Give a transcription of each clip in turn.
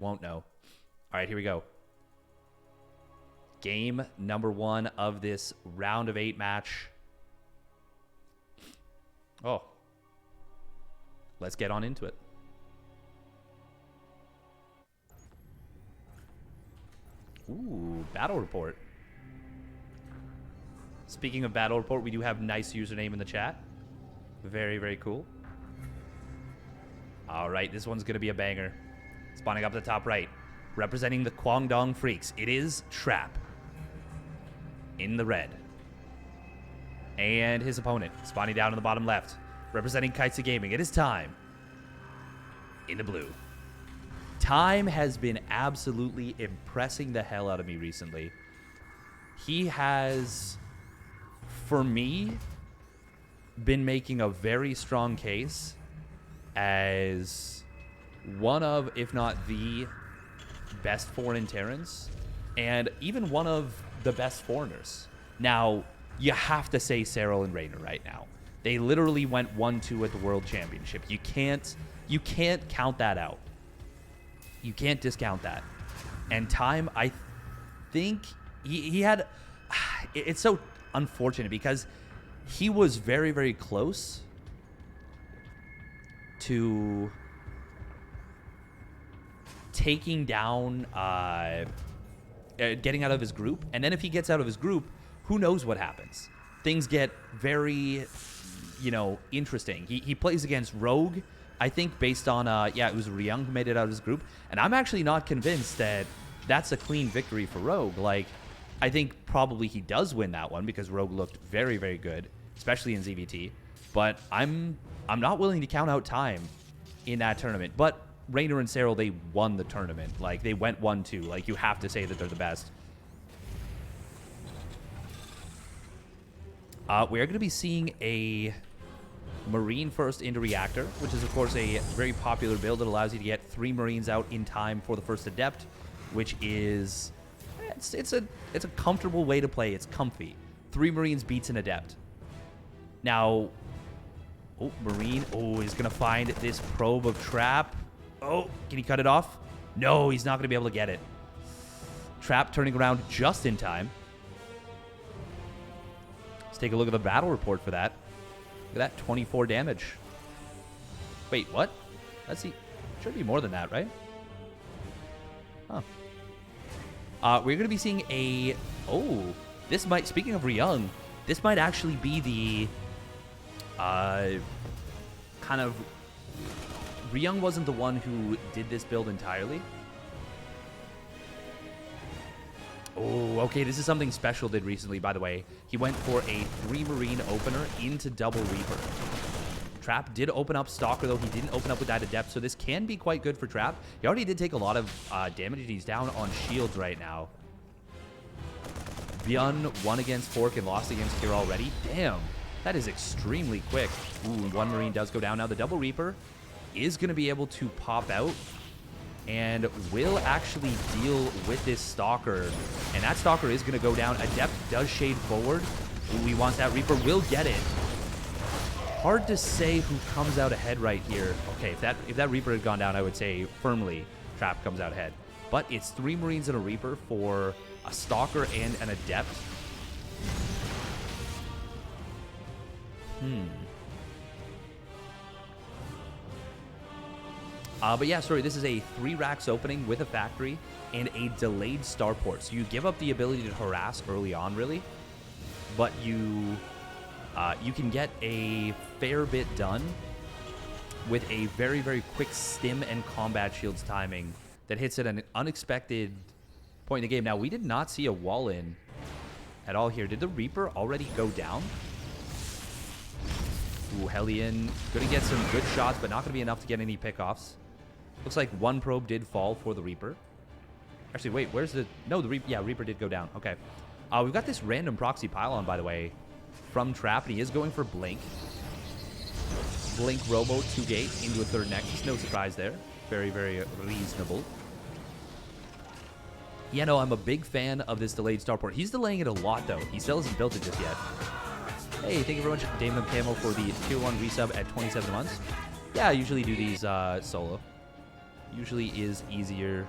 Won't know. All right, here we go. Game number 1 of this round of 8 match. Oh. Let's get on into it. Ooh, battle report. Speaking of battle report, we do have nice username in the chat. Very, very cool. All right, this one's going to be a banger. Spawning up the top right. Representing the Kwangdong Freaks, it is Trap. In the red. And his opponent, spawning down in the bottom left. Representing Kaitsu Gaming, it is Time. In the blue. Time has been absolutely impressing the hell out of me recently. He has, for me, been making a very strong case as one of, if not the best foreign Terrans, and even one of the best foreigners. Now, you have to say Cyril and Raynor right now. They literally went 1-2 at the World Championship. You can't count that out. You can't discount that. And Time, I think he had... It's so unfortunate because he was very, very close to taking down... getting out of his group. And then if he gets out of his group, who knows what happens? Things get very, interesting. He plays against Rogue, I think, based on, it was Ryung who made it out of his group. And I'm actually not convinced that that's a clean victory for Rogue. Like, I think probably he does win that one because Rogue looked very, very good, especially in ZVT. But I'm not willing to count out Time in that tournament. But Raynor and Cyril, they won the tournament. Like, they went 1-2. Like, you have to say that they're the best. We are going to be seeing a Marine first into Reactor, which is, of course, a very popular build that allows you to get 3 Marines out in time for the first Adept, which is... It's a comfortable way to play. It's comfy. 3 Marines beats an Adept. Now... Oh, Marine. Oh, he's going to find this probe of Trap. Oh, can he cut it off? No, he's not going to be able to get it. Trap turning around just in time. Let's take a look at the battle report for that. Look at that, 24 damage. Wait, what? Let's see. Should be more than that, right? Huh. We're going to be seeing a... Oh, this might... Speaking of Ryung, this might actually be the... kind of... Ryung wasn't the one who did this build entirely. Oh, okay, this is something Special did recently, by the way. He went for a 3 Marine opener into double Reaper. Trap did open up Stalker, though. He didn't open up with that Adept, so this can be quite good for Trap. He already did take a lot of damage. He's down on shields right now. Byun won against Fork and lost against Kira already. Damn, that is extremely quick. Ooh, 1 Marine does go down. Now the double Reaper is going to be able to pop out and will actually deal with this Stalker. And that Stalker is going to go down. Adept does shade forward. Ooh, he wants that Reaper. Will get it. Hard to say who comes out ahead right here. Okay, if that Reaper had gone down, I would say firmly Trap comes out ahead. But it's 3 Marines and a Reaper for a Stalker and an Adept. But yeah, sorry, this is a 3 racks opening with a factory and a delayed starport. So you give up the ability to harass early on, really, but you can get a fair bit done with a very, very quick stim and combat shields timing that hits at an unexpected point in the game. Now, we did not see a wall in at all here. Did the Reaper already go down? Ooh, Hellion going to get some good shots, but not going to be enough to get any pickoffs. Looks like 1 probe did fall for the Reaper. Actually, wait, where's the... No, the Reaper... Yeah, Reaper did go down. Okay. We've got this random proxy pylon, by the way, from Trap, and he is going for Blink. Blink Robo 2 gate into a 3rd Nexus. No surprise there. Very, very reasonable. Yeah, no, I'm a big fan of this delayed starport. He's delaying it a lot, though. He still hasn't built it just yet. Hey, thank you very much, Damon Camo, for the Tier 1 resub at 27 months. Yeah, I usually do these solo. usually is easier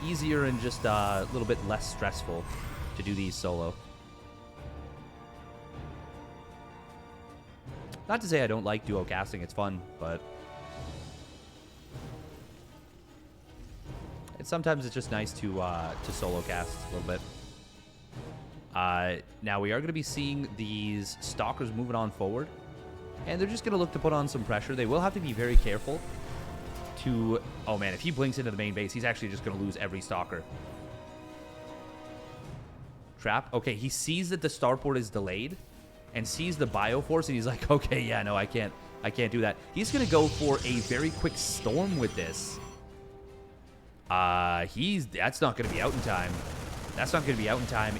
and just a little bit less stressful to do these solo. Not to say I don't like duo casting, it's fun, but sometimes it's just nice to solo cast a little bit. Now we are going to be seeing these stalkers moving on forward, and they're just going to look to put on some pressure. They will have to be very careful to... Oh man, if he blinks into the main base, he's actually just going to lose every stalker. Trap. Okay, he sees that the starport is delayed and sees the bioforce, and he's like, okay, yeah, no, I can't do that. He's going to go for a very quick storm with this. That's not going to be out in time. That's not going to be out in time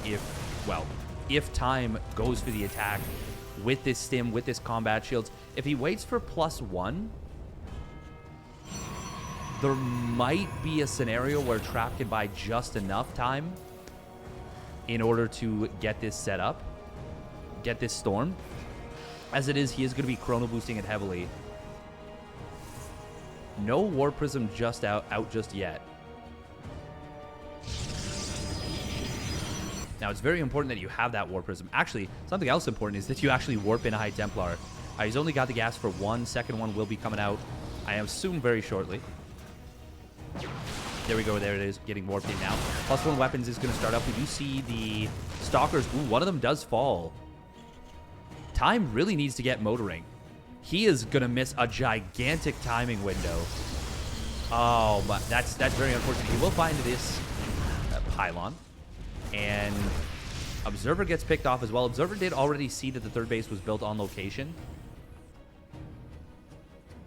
if time goes for the attack with this stim, with this combat shields. If he waits for +1, there might be a scenario where Trap can buy just enough time in order to get this set up, get this storm. As it is, he is going to be chrono boosting it heavily. No War Prism just out just yet. Now, it's very important that you have that War Prism. Actually, something else important is that you actually warp in a High Templar. He's only got the gas for one. Second one will be coming out, I assume, very shortly. There we go. There it is, getting warped in now. +1 weapons is going to start up. We do see the stalkers. Ooh, one of them does fall. Time really needs to get motoring. He is going to miss a gigantic timing window. Oh, but that's very unfortunate. He will find this pylon. And Observer gets picked off as well. Observer did already see that the third base was built on location.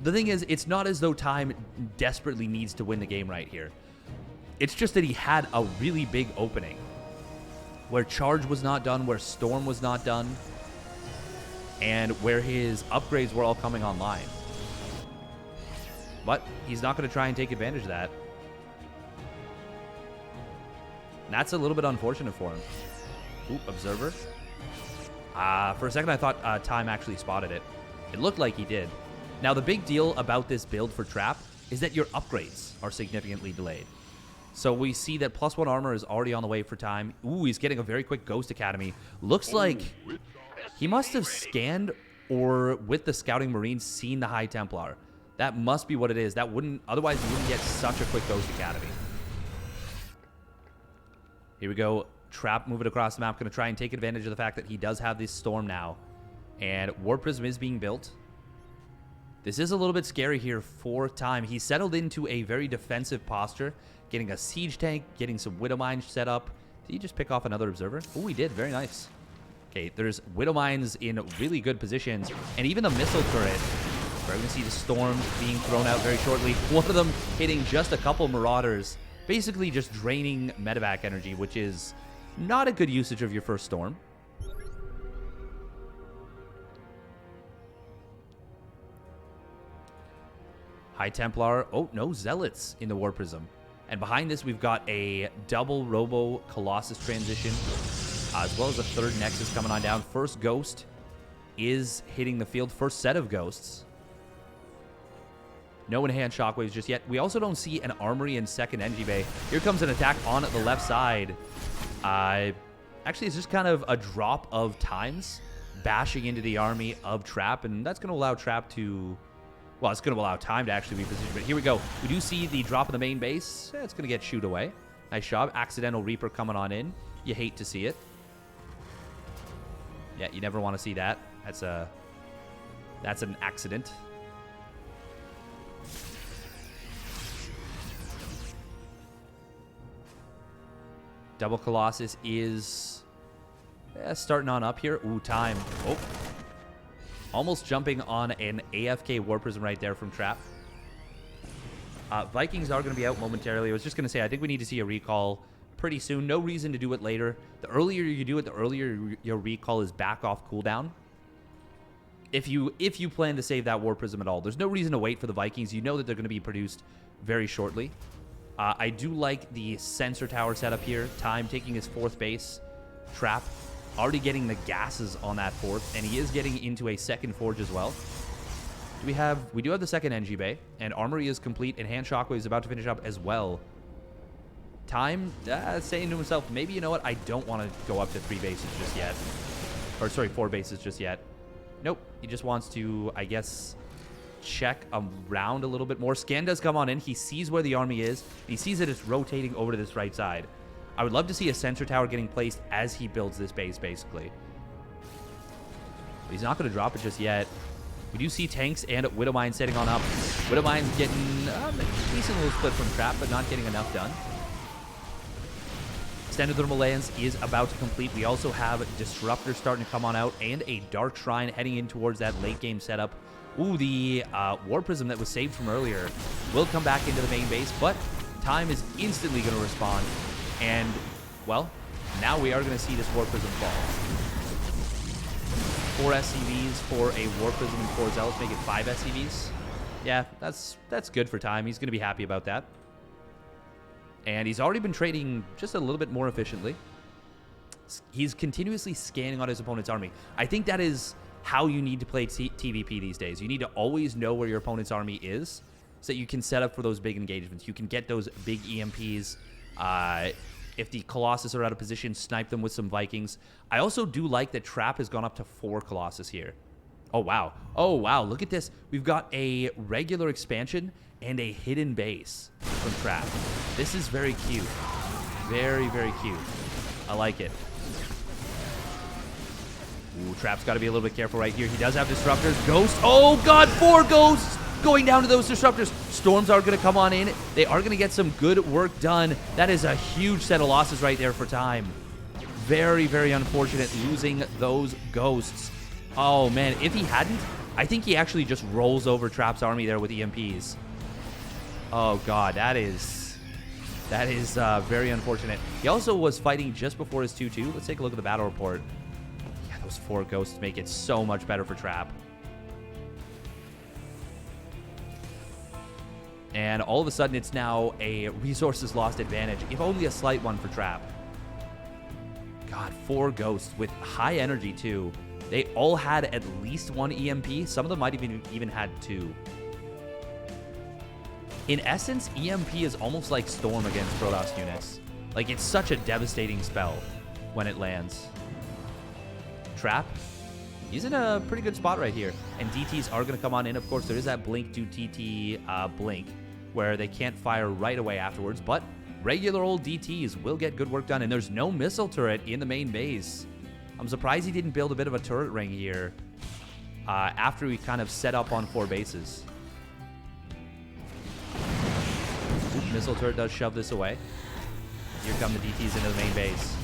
The thing is, it's not as though Time desperately needs to win the game right here. It's just that he had a really big opening where Charge was not done, where Storm was not done, and where his upgrades were all coming online. But he's not going to try and take advantage of that. And that's a little bit unfortunate for him. Ooh, Observer. For a second, I thought Time actually spotted it. It looked like he did. Now, the big deal about this build for Trap is that your upgrades are significantly delayed. So we see that +1 armor is already on the way for Time. Ooh, he's getting a very quick Ghost Academy. Looks like he must have scanned or, with the Scouting Marines, seen the High Templar. That must be what it is. That wouldn't... Otherwise, you wouldn't get such a quick Ghost Academy. Here we go. Trap moving across the map. Going to try and take advantage of the fact that he does have this storm now. And War Prism is being built. This is a little bit scary here for Time. He settled into a very defensive posture. Getting a Siege Tank. Getting some Widow Mines set up. Did he just pick off another Observer? Oh, he did. Very nice. Okay, there's Widow Mines in really good positions. And even the Missile Turret. We're going to see the Storm being thrown out very shortly. One of them hitting just a couple Marauders. Basically just draining medevac energy, which is not a good usage of your first storm. High Templar. Oh, no Zealots in the War Prism. And behind this, we've got a double Robo Colossus transition, as well as a third Nexus coming on down. First Ghost is hitting the field. First set of Ghosts. No enhanced shockwaves just yet. We also don't see an armory in second energy bay. Here comes an attack on the left side. Actually, it's just kind of a drop of Times bashing into the army of Trap, and that's going to allow Trap to... Well, it's going to allow Time to actually be positioned. But here we go. We do see the drop of the main base. It's going to get shoot away. Nice job. Accidental Reaper coming on in. You hate to see it. Yeah, you never want to see that. That's an accident. Double Colossus is starting on up here. Ooh, Time. Oh. Almost jumping on an AFK War Prism right there from Trap. Vikings are going to be out momentarily. I was just going to say, I think we need to see a recall pretty soon. No reason to do it later. The earlier you do it, the earlier your recall is back off cooldown. If you plan to save that War Prism at all. There's no reason to wait for the Vikings. You know that they're going to be produced very shortly. I do like the sensor tower setup here. Time taking his fourth base. Trap already getting the gases on that fourth, and he is getting into a second forge as well. We do have the second NG Bay, and Armory is complete, and Hand Shockwave is about to finish up as well. Time saying to himself, maybe, you know what, I don't want to go up to 3 bases just yet. Or, sorry, 4 bases just yet. Nope. He just wants to, I guess, check around a little bit more. Scan does come on in. He sees where the army is. He sees that it's rotating over to this right side. I would love to see a sensor tower getting placed as he builds this base, basically. But he's not going to drop it just yet. We do see tanks and Widowmine setting on up. Widowmine's getting a decent little split from Trap, but not getting enough done. Extended Thermal Lance is about to complete. We also have Disruptor starting to come on out and a Dark Shrine heading in towards that late game setup. Ooh, the War Prism that was saved from earlier will come back into the main base, but Time is instantly going to respond. And, well, now we are going to see this War Prism fall. 4 SCVs for a War Prism and 4 Zealots make it 5 SCVs. Yeah, that's good for Time. He's going to be happy about that. And he's already been trading just a little bit more efficiently. He's continuously scanning on his opponent's army. I think that is how you need to play TVP these days. You need to always know where your opponent's army is so that you can set up for those big engagements. You can get those big EMPs. If the Colossus are out of position, snipe them with some Vikings. I also do like that Trap has gone up to 4 Colossus here. Oh, wow. Oh, wow. Look at this. We've got a regular expansion and a hidden base from Trap. This is very cute. Very, very cute. I like it. Ooh, Trap's got to be a little bit careful right here. He does have Disruptors. Ghost. Oh, God, 4 Ghosts going down to those Disruptors. Storms are going to come on in. They are going to get some good work done. That is a huge set of losses right there for Time. Very, very unfortunate losing those Ghosts. Oh, man, if he hadn't, I think he actually just rolls over Trap's army there with EMPs. Oh, God, that is very unfortunate. He also was fighting just before his 2-2. Let's take a look at the battle report. Yeah, those 4 Ghosts make it so much better for Trap. And all of a sudden, it's now a resources lost advantage, if only a slight one for Trap. God, 4 Ghosts with high energy, too. They all had at least 1 EMP. Some of them might even had 2. In essence, EMP is almost like Storm against Protoss units. Like, it's such a devastating spell when it lands. Trap, he's in a pretty good spot right here. And DTs are going to come on in. Of course, there is that blink to TT blink where they can't fire right away afterwards. But regular old DTs will get good work done. And there's no missile turret in the main base. I'm surprised he didn't build a bit of a turret ring here after we kind of set up on 4 bases. Ooh, missile turret does shove this away. Here come the DTs into the main base.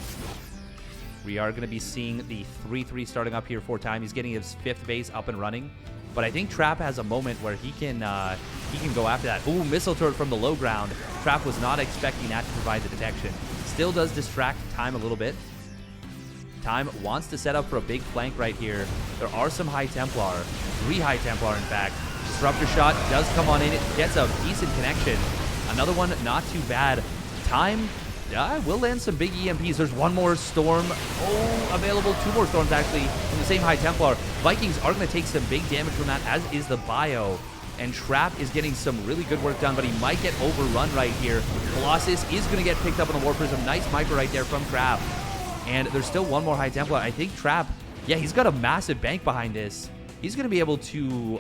We are going to be seeing the 3-3 starting up here for Time. He's getting his 5th base up and running. But I think Trap has a moment where he can go after that. Ooh, missile turret from the low ground. Trap was not expecting that to provide the detection. Still does distract Time a little bit. Time wants to set up for a big flank right here. There are some High Templar. 3 High Templar, in fact. Disruptor shot does come on in. It gets a decent connection. Another one, not too bad. Time will land some big EMPs. There's 1 more Storm. Oh, available. 2 more Storms, actually, from the same High Templar. Vikings are going to take some big damage from that, as is the Bio. And Trap is getting some really good work done, but he might get overrun right here. Colossus is going to get picked up on the War Prism. Nice micro right there from Trap. And there's still 1 more High Templar. I think Trap, yeah, he's got a massive bank behind this. He's going to be able to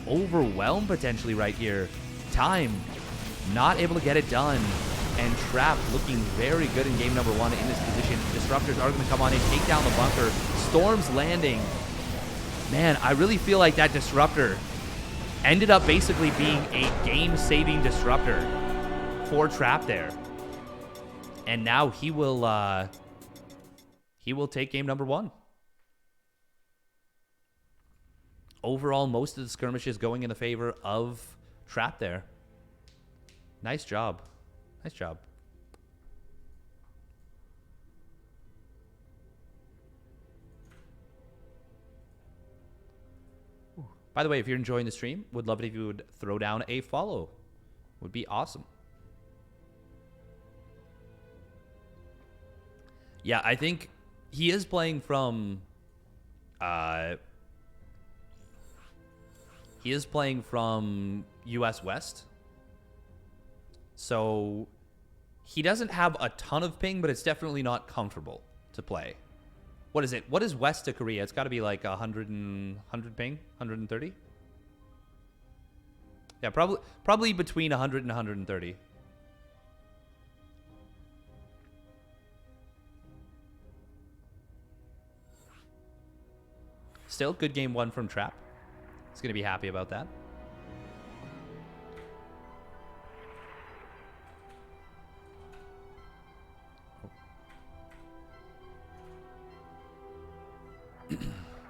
overwhelm potentially right here. Time, not able to get it done. And Trap looking very good in game number 1 in this position. Disruptors are going to come on in, take down the bunker. Storms landing. Man, I really feel like that Disruptor ended up basically being a game-saving Disruptor for Trap there. And now he will take game number 1. Overall, most of the skirmishes going in the favor of Trap there. Nice job. Nice job. Ooh. By the way, if you're enjoying the stream, would love it if you would throw down a follow. Would be awesome. Yeah, I think he is playing from He is playing from US West. So he doesn't have a ton of ping, but it's definitely not comfortable to play. What is it? What is west to Korea? It's got to be like 100 ping, 130. Yeah, probably between 100 and 130. Still, good game one from Trap. He's going to be happy about that.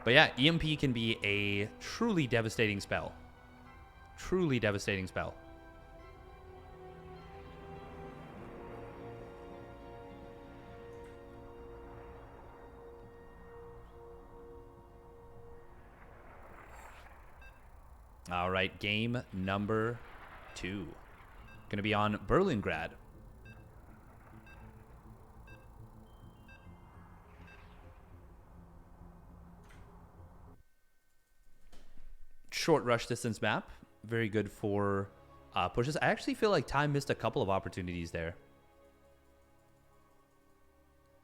But yeah, EMP can be a truly devastating spell. Truly devastating spell. All right, game number 2. Going to be on Berlingrad. Short rush distance map. Very good for pushes. I actually feel like Time missed a couple of opportunities there.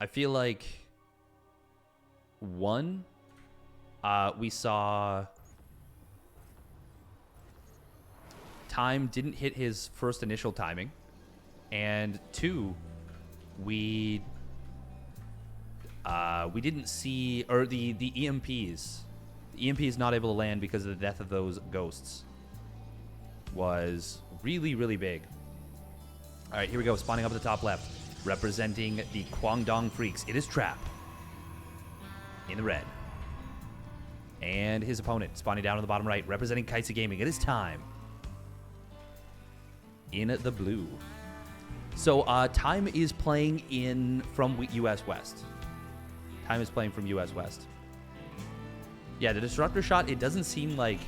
I feel like one, we saw Time didn't hit his first initial timing, and 2, we didn't see, or the EMPs. The EMP is not able to land because of the death of those ghosts. Was really, really big. All right, here we go. Spawning up at the top left. Representing the Kwangdong Freaks. It is Trap. In the red. And his opponent spawning down on the bottom right. Representing Kaitsu Gaming. It is Time. In the blue. So Time is playing from US West. Time is playing from US West. Yeah, the disruptor shot, it doesn't seem like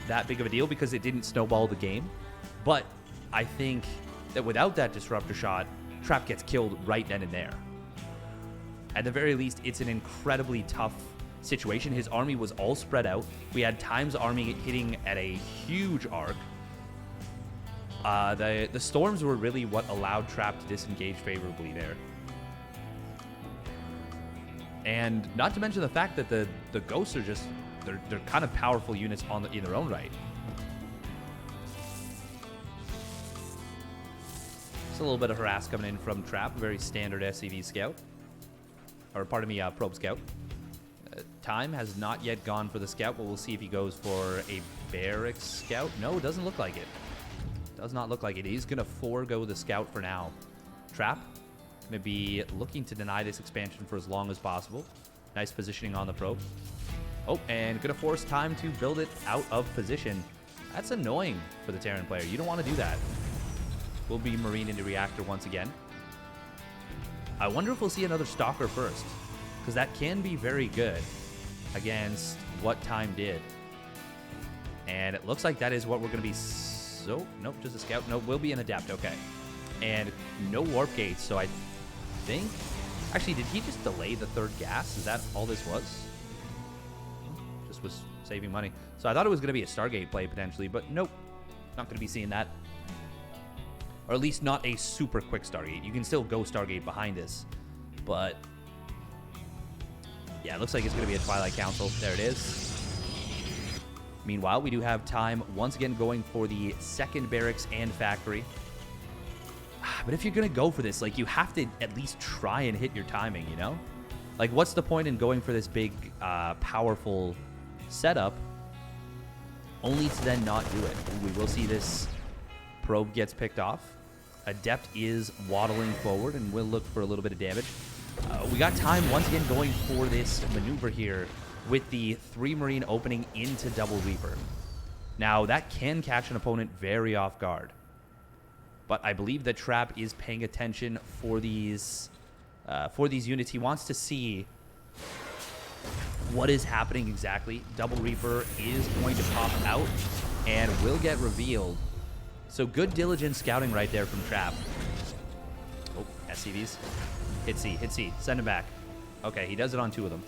that big of a deal because it didn't snowball the game. But I think that without that disruptor shot, Trap gets killed right then and there. At the very least, it's an incredibly tough situation. His army was all spread out. We had Time's army hitting at a huge arc. The storms were really what allowed Trap to disengage favorably there. And not to mention the fact that the ghosts are just, they're kind of powerful units in their own right. Just a little bit of harass coming in from Trap, very standard SCV scout. Or pardon me, probe scout. Time has not yet gone for the scout, but we'll see if he goes for a barracks scout. No, it doesn't look like it. Does not look like it. He's going to forego the scout for now. Trap going to be looking to deny this expansion for as long as possible. Nice positioning on the probe. Oh, and going to force Time to build it out of position. That's annoying for the Terran player. You don't want to do that. Will be Marine into Reactor once again. I wonder if we'll see another Stalker first, because that can be very good against what Time did. And it looks like that is what we're going to be... So, nope, just a scout. Nope, will be an Adept. Okay. And no warp gates, so I think... Actually, did he just delay the third gas? Is that all this was? Just was saving money. So I thought it was going to be a Stargate play, potentially, but nope. Not going to be seeing that. Or at least not a super quick Stargate. You can still go Stargate behind this. But... yeah, it looks like it's going to be a Twilight Council. There it is. Meanwhile, we do have Time once again going for the second barracks and factory. But if you're going to go for this, like, you have to at least try and hit your timing, you know? Like, what's the point in going for this big, powerful setup only to then not do it? We will see this probe gets picked off. Adept is waddling forward, and we'll look for a little bit of damage. We got Time once again going for this maneuver here with the 3 Marine opening into Double Reaper. Now, that can catch an opponent very off guard. But I believe that Trap is paying attention for these units. He wants to see what is happening exactly. Double Reaper is going to pop out and will get revealed. So good diligent scouting right there from Trap. Oh, SCVs. Hit C, hit C. Send him back. Okay, he does it on 2 of them.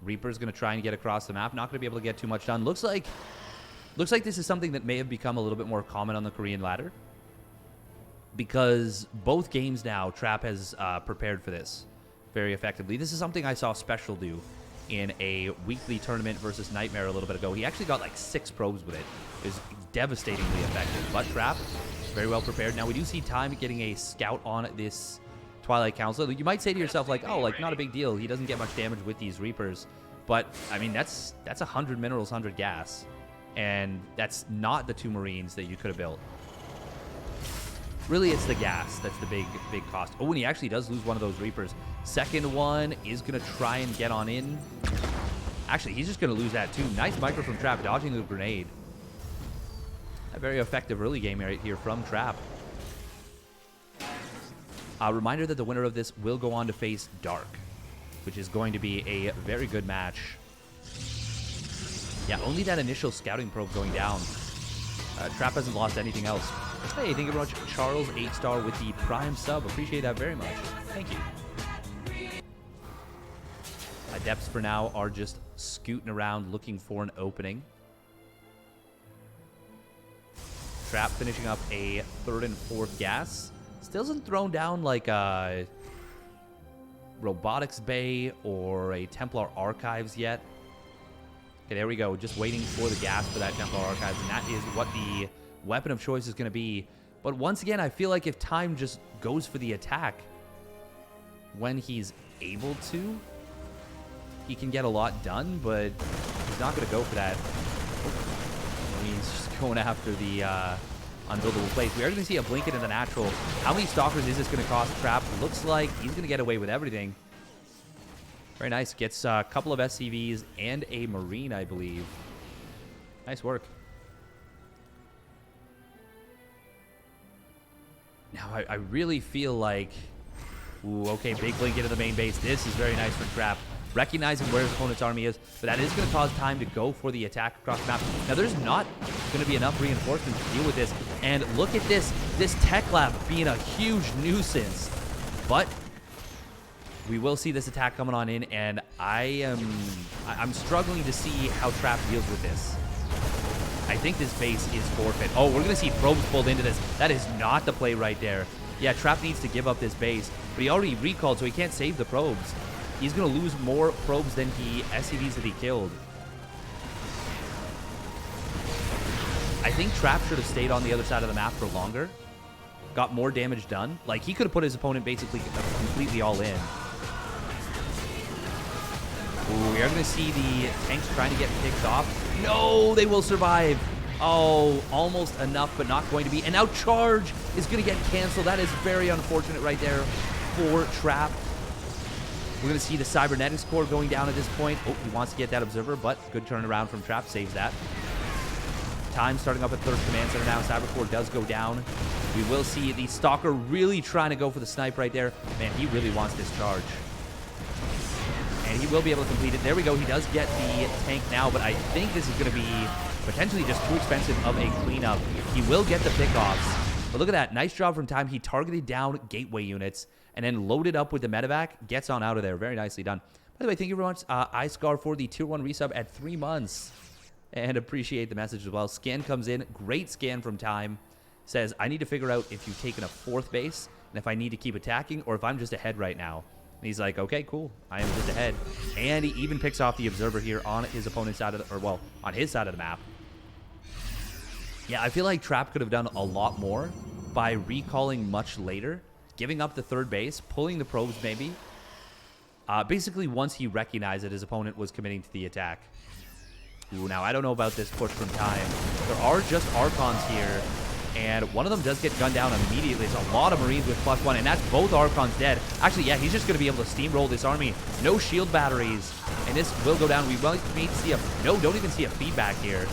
Reaper's going to try and get across the map. Not going to be able to get too much done. Looks like this is something that may have become a little bit more common on the Korean ladder, because both games now, Trap has prepared for this very effectively. This is something I saw Special do in a weekly tournament versus Nightmare a little bit ago. He actually got like 6 probes with it. It was devastatingly effective. But Trap, very well prepared. Now we do see Time getting a scout on this Twilight Council. You might say to yourself, like, oh, like, not a big deal. He doesn't get much damage with these Reapers. But, I mean, that's 100 minerals, 100 gas. And that's not the 2 Marines that you could have built. Really, it's the gas that's the big cost. Oh, and he actually does lose one of those Reapers. Second one is going to try and get on in. Actually, he's just going to lose that, too. Nice micro from Trap, dodging the grenade. A very effective early game right here from Trap. A reminder that the winner of this will go on to face Dark, which is going to be a very good match. Yeah, only that initial scouting probe going down. Trap hasn't lost anything else. Hey, thank you very much, Charles, 8-star with the Prime sub. Appreciate that very much. Thank you. Adepts for now are just scooting around looking for an opening. Trap finishing up a 3rd and 4th gas. Still hasn't thrown down like a Robotics Bay or a Templar Archives yet. Okay, there we go. Just waiting for the gas for that Templar Archives, and that is what the weapon of choice is going to be. But once again, I feel like if Time just goes for the attack when he's able to, he can get a lot done, but he's not going to go for that. He's just going after the unbuildable place. We are going to see a Blink It in the natural. How many Stalkers is this going to cost Trap? Looks like he's going to get away with everything. Very nice. Gets a couple of SCVs and a Marine, I believe. Nice work. Now, I really feel like... Ooh, okay, big Blink into the main base. This is very nice for Trap. Recognizing where his opponent's army is, but that is going to cause Time to go for the attack across the map. Now, there's not going to be enough reinforcements to deal with this. And look at this tech lab being a huge nuisance. But we will see this attack coming on in, and I'm struggling to see how Trap deals with this. I think this base is forfeit. Oh, we're going to see probes pulled into this. That is not the play right there. Yeah, Trap needs to give up this base, but he already recalled, so he can't save the probes. He's going to lose more probes than he SCVs that he killed. I think Trap should have stayed on the other side of the map for longer. Got more damage done. Like, he could have put his opponent basically completely all in. Ooh, we are going to see the tanks trying to get picked off. No, they will survive. Oh, almost enough, but not going to be. And now Charge is going to get canceled. That is very unfortunate right there for Trap. We're going to see the Cybernetics core going down at this point. Oh, he wants to get that Observer, but good turnaround from Trap. Saves that. Time starting up at 3rd Command Center now. Cyber core does go down. We will see the Stalker really trying to go for the snipe right there. Man, he really wants this charge. And he will be able to complete it. There we go. He does get the tank now, but I think this is going to be potentially just too expensive of a cleanup. He will get the pickoffs. But look at that. Nice job from Time. He targeted down gateway units and then loaded up with the medevac. Gets on out of there. Very nicely done. By the way, thank you very much, iScar, for the Tier 1 resub at 3 months. And appreciate the message as well. Scan comes in. Great scan from Time. Says, I need to figure out if you've taken a 4th base and if I need to keep attacking or if I'm just ahead right now. And he's like, okay, cool. I am just ahead. And he even picks off the Observer here on his opponent's side of the, or well, on his side of the map. Yeah, I feel like Trap could have done a lot more by recalling much later, giving up the 3rd base, pulling the probes maybe. Basically, once he recognized that his opponent was committing to the attack. Ooh, now I don't know about this push from Time. There are just Archons here, and one of them does get gunned down immediately. There's a lot of Marines with +1, and that's both Archons dead. Actually, yeah, he's just going to be able to steamroll this army. No shield batteries, and this will go down. We might see a... No, don't even see a feedback here.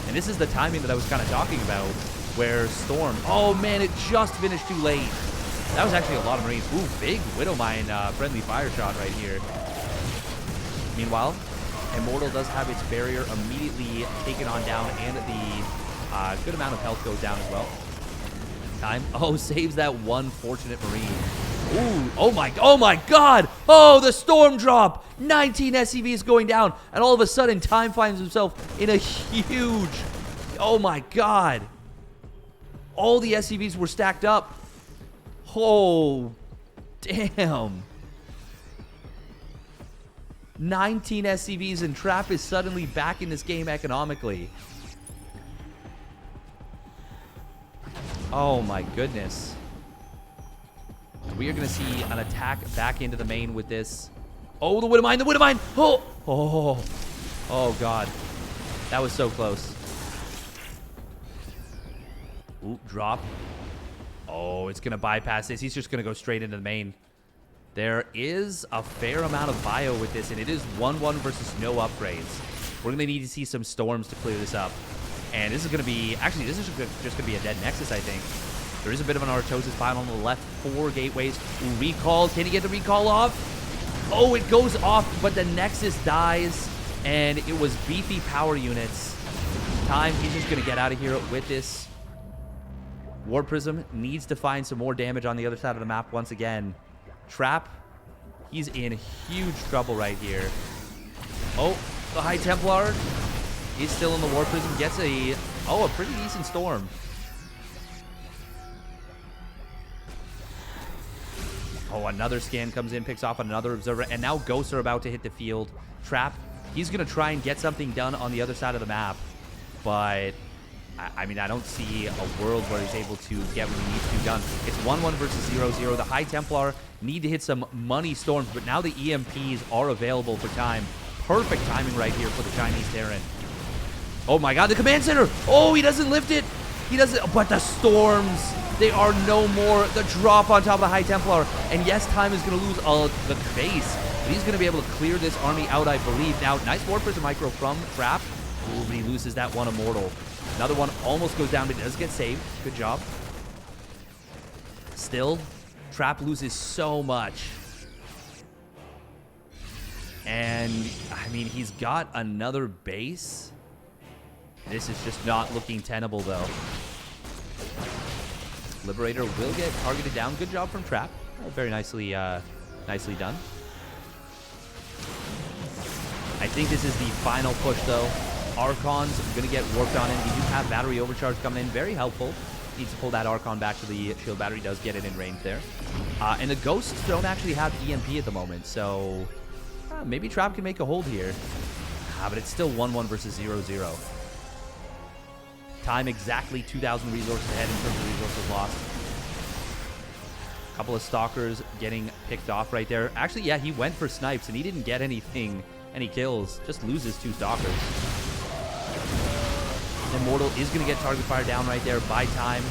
And this is the timing that I was kind of talking about, where Storm... Oh, man, it just finished too late. That was actually a lot of Marines. Ooh, big Widowmine friendly fire shot right here. Meanwhile, Immortal does have its barrier immediately taken on down, and the good amount of health goes down as well. Time. Oh, saves that one fortunate Marine. Ooh, oh my God. Oh, the storm drop. 19 SCVs going down. And all of a sudden, Time finds himself in a huge, oh my God. All the SCVs were stacked up. Oh, damn. 19 SCVs and Trap is suddenly back in this game economically. Oh my goodness. We are going to see an attack back into the main with this. Oh, the Widow Mine, the Widow Mine. Oh, oh, oh God. That was so close. Ooh, drop. Oh, it's going to bypass this. He's just going to go straight into the main. There is a fair amount of bio with this, and it is 1-1 versus no upgrades. We're going to need to see some storms to clear this up. And this is going to be... Actually, this is just going to be a dead Nexus, I think. There is a bit of an Artosis biome on the left. 4 gateways. Ooh, recall. Can he get the recall off? Oh, it goes off, but the Nexus dies. And it was beefy power units. Time, he's just going to get out of here with this. War Prism needs to find some more damage on the other side of the map once again. Trap, he's in huge trouble right here. Oh, the High Templar is still in the War Prism. Gets a pretty decent storm. Oh, another scan comes in, picks off another observer, and now ghosts are about to hit the field. Trap, he's going to try and get something done on the other side of the map, but I mean, I don't see a world where he's able to get what he needs to do done. It's 1-1 versus 0-0. The High Templar need to hit some money storms, but now the EMPs are available for Time. Perfect timing right here for the Chinese Terran. Oh my God, the Command Center. Oh, he doesn't lift it. He doesn't, but the storms, they are no more. The drop on top of the High Templar. And yes, Time is going to lose the base, but he's going to be able to clear this army out, I believe. Now, nice War Prism micro from Trap. Ooh, but he loses that one Immortal. Another one almost goes down, but it does get saved. Good job. Still, Trap loses so much. And, I mean, he's got another base. This is just not looking tenable, though. Liberator will get targeted down. Good job from Trap. Very nicely done. I think this is the final push, though. Archon's going to get worked on in. We do have battery overcharge coming in. Very helpful. Needs to pull that Archon back to the shield battery. Does get it in range there. And the Ghosts don't actually have EMP at the moment, so maybe Trap can make a hold here. But it's still 1-1 versus 0-0. Time exactly 2,000 resources ahead in terms of resources lost. A couple of Stalkers getting picked off right there. Actually, yeah, he went for snipes, and he didn't get anything, any kills. Just loses 2 Stalkers. Immortal is going to get target fire down right there by Time.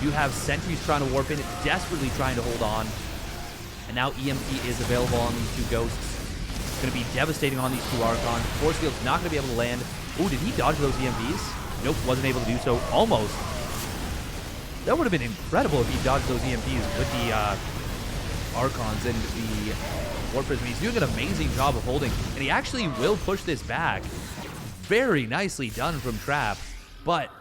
You have Sentries trying to warp in, desperately trying to hold on. And now EMP is available on these 2 Ghosts. It's going to be devastating on these 2 Archons. Force Field's not going to be able to land. Oh, did he dodge those EMPs? Nope, wasn't able to do so. Almost. That would have been incredible if he dodged those EMPs with the Archons and the War Prism. He's doing an amazing job of holding, and he actually will push this back. Very nicely done from Trap, but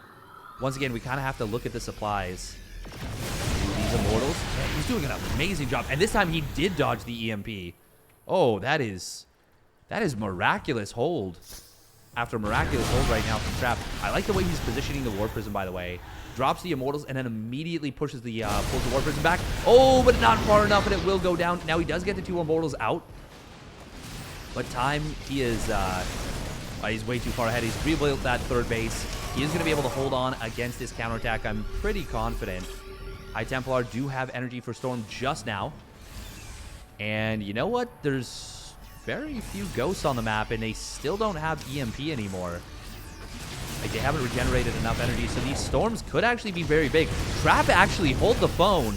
once again, we kind of have to look at the supplies. These Immortals, he's doing an amazing job, and this time he did dodge the EMP. Oh, that is miraculous hold. After miraculous hold right now from Trap. I like the way he's positioning the War Prism, by the way. Drops the Immortals and then immediately pushes the pulls the War Prism back. Oh, but not far enough, and it will go down. Now he does get the 2 Immortals out, but Time, he is he's way too far ahead. He's rebuilt that 3rd base. He is going to be able to hold on against this counterattack. I'm pretty confident. High Templar do have energy for Storm just now. And you know what? There's very few Ghosts on the map, and they still don't have EMP anymore. Like, they haven't regenerated enough energy, so these Storms could actually be very big. Trap actually hold the phone.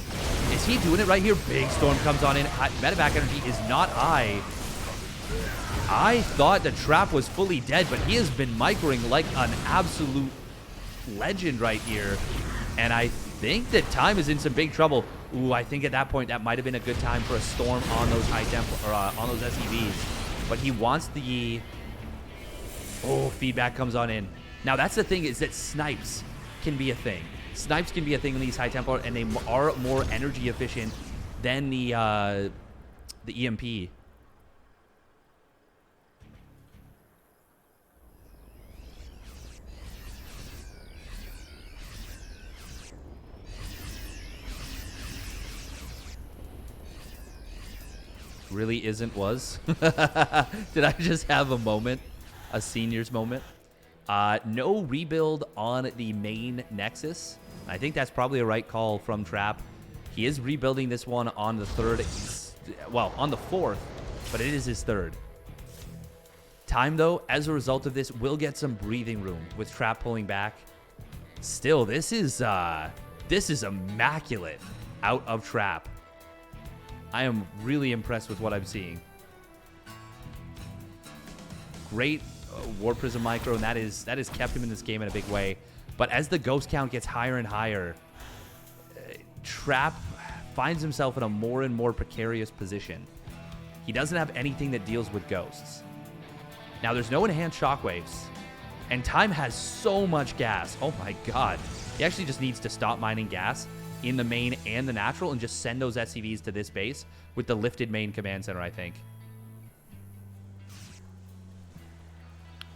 Is he doing it right here? Big Storm comes on in. Medevac energy is not high. I thought the Trap was fully dead, but he has been microing like an absolute legend right here. And I think that Time is in some big trouble. Ooh, I think at that point that might have been a good time for a Storm on those High Templar, or on those SCVs. But he wants the... Oh, feedback comes on in. Now that's the thing, is that snipes can be a thing. Snipes can be a thing in these High Templar, and they are more energy efficient than the EMP. Really isn't was. Did I just have a moment? A seniors moment? No rebuild on the main Nexus. I think that's probably a right call from Trap. He is rebuilding this one on the third. Well, on the fourth, but it is his third. Time, though, as a result of this, will get some breathing room with Trap pulling back. Still, this is immaculate out of Trap. I am really impressed with what I'm seeing. Great War Prism micro, and that has kept him in this game in a big way. But as the ghost count gets higher and higher, Trap finds himself in a more and more precarious position. He doesn't have anything that deals with ghosts. Now, there's no enhanced shockwaves, and Time has so much gas. Oh my god. He actually just needs to stop mining gas in the main and the natural and just send those SCVs to this base with the lifted main command center, I think.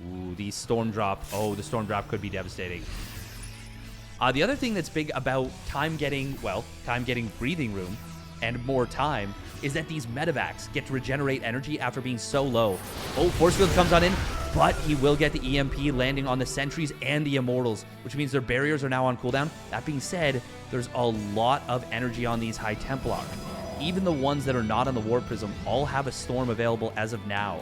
Ooh, the storm drop. Oh, the storm drop could be devastating. The other thing that's big about Time getting breathing room and more time is that these medevacs get to regenerate energy after being so low. Oh, Force Field comes on in, but he will get the EMP landing on the sentries and the immortals, which means their barriers are now on cooldown. That being said, there's a lot of energy on these High Templar. Even the ones that are not on the War Prism all have a storm available as of now.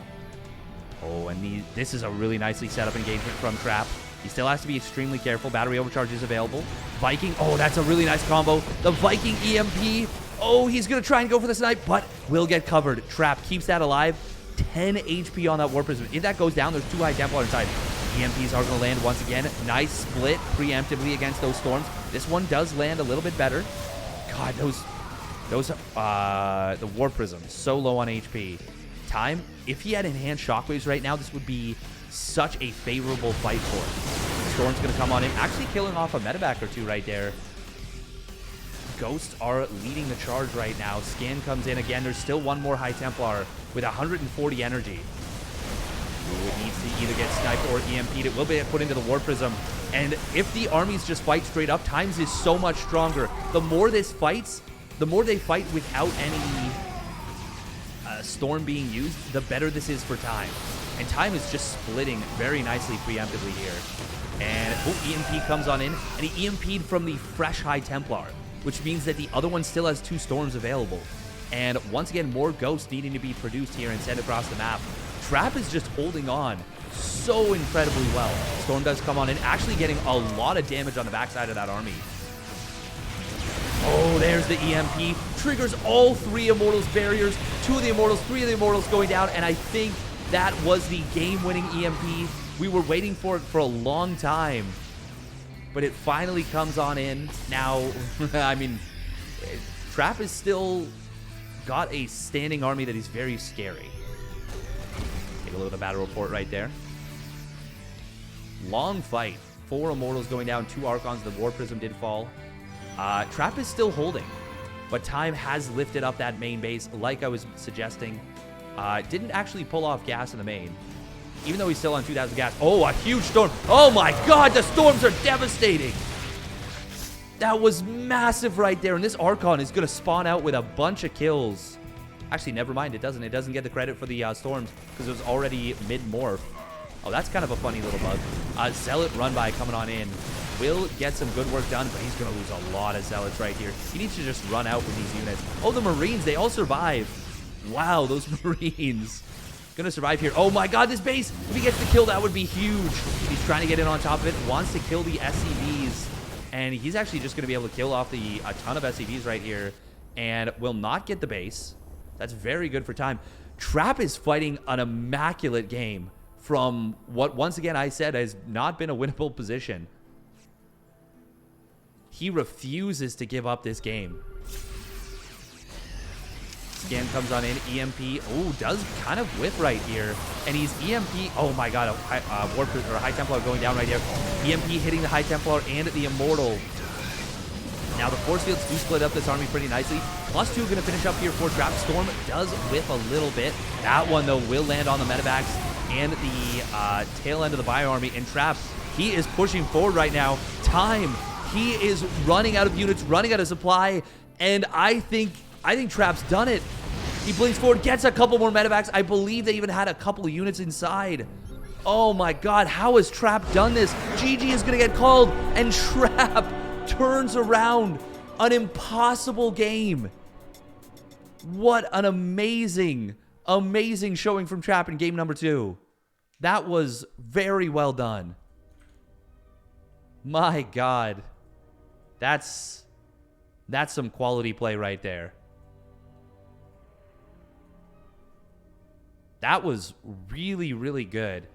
Oh, and this is a really nicely set up engagement from Trap. He still has to be extremely careful. Battery overcharge is available. Viking, oh, that's a really nice combo. The Viking EMP, oh, he's going to try and go for the snipe, but will get covered. Trap keeps that alive. 10 HP on that War Prism. If that goes down, there's 2 High Templar inside. EMPs are going to land once again. Nice split preemptively against those storms. This one does land a little bit better. God, the War Prism, so low on HP. Time, if he had enhanced shockwaves right now, this would be such a favorable fight for him. Storm's going to come on in, actually killing off a medevac or 2 right there. Ghosts are leading the charge right now. Scan comes in again. There's still one more High Templar with 140 energy. Ooh, it needs to either get sniped or EMP'd. It will be put into the War Prism. And if the armies just fight straight up, Times is so much stronger. The more this fights, the more they fight without any storm being used, the better this is for Time. And Time is just splitting very nicely preemptively here. And EMP comes on in, and he EMP'd from the fresh High Templar, which means that the other one still has 2 storms available. And once again, more ghosts needing to be produced here and sent across the map. Trap is just holding on so incredibly well. Storm does come on in, actually getting a lot of damage on the backside of that army. Oh, there's the EMP. Triggers all 3 Immortals barriers. 2 of the Immortals, 3 of the Immortals going down, and I think that was the game-winning EMP. We were waiting for it for a long time, but it finally comes on in. Now, I mean, Trap has still got a standing army that is very scary. Take a look at the battle report right there. Long fight. 4 Immortals going down, 2 Archons. The War Prism did fall. Trap is still holding, but Time has lifted up that main base, like I was suggesting. Didn't actually pull off gas in the main, even though he's still on 2,000 gas. Oh, a huge storm. Oh my god, the storms are devastating. That was massive right there, and this Archon is going to spawn out with a bunch of kills. Actually, never mind, it doesn't. It doesn't get the credit for the storms because it was already mid-morph. Oh, that's kind of a funny little bug. Zealot run-by coming on in. Will get some good work done, but he's going to lose a lot of Zealots right here. He needs to just run out with these units. Oh, the Marines, they all survive. Wow, those Marines. Going to survive here. Oh my god, this base, if he gets the kill, that would be huge. He's trying to get in on top of it, wants to kill the SCVs, and he's actually just going to be able to kill off a ton of SCVs right here, and will not get the base. That's very good for Time. Trap is fighting an immaculate game from what, once again, I said has not been a winnable position. He refuses to give up this game. Scan comes on in. EMP. Oh, does kind of whip right here. And he's EMP. Oh my god. A High Templar going down right here. EMP hitting the High Templar and the Immortal. Now the Force fields do split up this army pretty nicely. +2 going to finish up here for Trap. Storm does whiff a little bit. That one, though, will land on the medevacs and the tail end of the bio army. And Trap, he is pushing forward right now. Time, he is running out of units, running out of supply, and I think Trap's done it. He blinks forward, gets a couple more medevacs. I believe they even had a couple of units inside. Oh my god, how has Trap done this? GG is going to get called, and Trap turns around an impossible game. What an amazing, amazing showing from Trap in game number 2. That was very well done. My god. That's some quality play right there. That was really, really good.